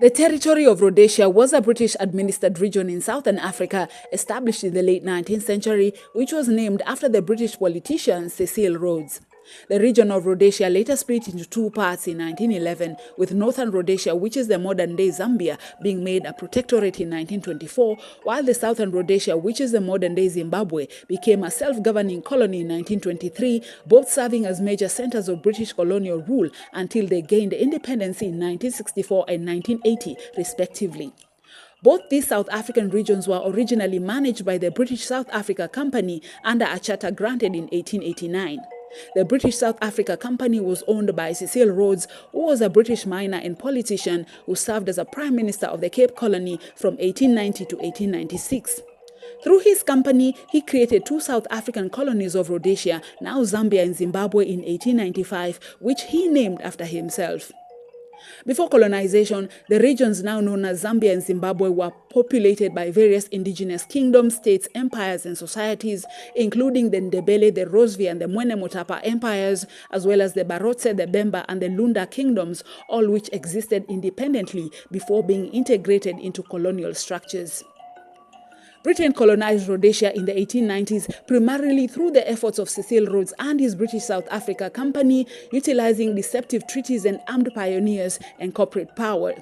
The territory of Rhodesia was a British-administered region in southern Africa established in the late 19th century, which was named after the British politician Cecil Rhodes. The region of Rhodesia later split into two parts in 1911, with northern Rhodesia, which is the modern-day Zambia, being made a protectorate in 1924, while the southern Rhodesia, which is the modern-day Zimbabwe, became a self-governing colony in 1923, both serving as major centers of British colonial rule until they gained independence in 1964 and 1980, respectively. Both these South African regions were originally managed by the British South Africa Company under a charter granted in 1889. The British South Africa Company was owned by Cecil Rhodes, who was a British miner and politician who served as a Prime Minister of the Cape Colony from 1890 to 1896. Through his company, he created two South African colonies of Rhodesia, now Zambia and Zimbabwe, in 1895, which he named after himself. Before colonization, the regions now known as Zambia and Zimbabwe were populated by various indigenous kingdoms, states, empires, and societies, including the Ndebele, the Rhodesia, and the Mwene Mutapa empires, as well as the Barotse, the Bemba, and the Lunda kingdoms, all which existed independently before being integrated into colonial structures. Britain colonized Rhodesia in the 1890s primarily through the efforts of Cecil Rhodes and his British South Africa Company, utilizing deceptive treaties and armed pioneers and corporate power.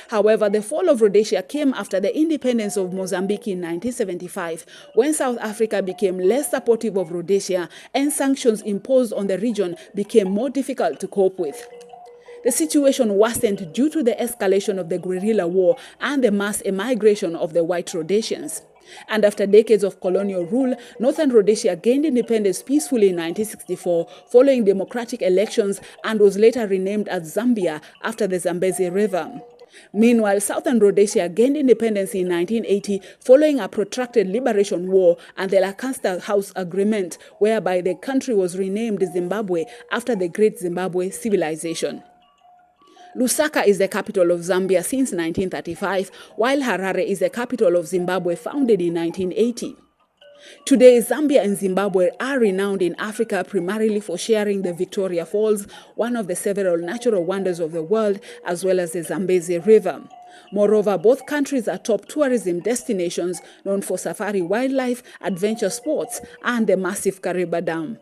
However, the fall of Rhodesia came after the independence of Mozambique in 1975, when South Africa became less supportive of Rhodesia and sanctions imposed on the region became more difficult to cope with. The situation worsened due to the escalation of the guerrilla war and the mass emigration of the white Rhodesians. And after decades of colonial rule, Northern Rhodesia gained independence peacefully in 1964 following democratic elections and was later renamed as Zambia after the Zambezi River. Meanwhile, Southern Rhodesia gained independence in 1980 following a protracted liberation war and the Lancaster House Agreement, whereby the country was renamed Zimbabwe after the Great Zimbabwe Civilization. Lusaka is the capital of Zambia since 1935, while Harare is the capital of Zimbabwe, founded in 1980. Today, Zambia and Zimbabwe are renowned in Africa primarily for sharing the Victoria Falls, one of the several natural wonders of the world, as well as the Zambezi River. Moreover, both countries are top tourism destinations known for safari wildlife, adventure sports, and the massive Kariba Dam.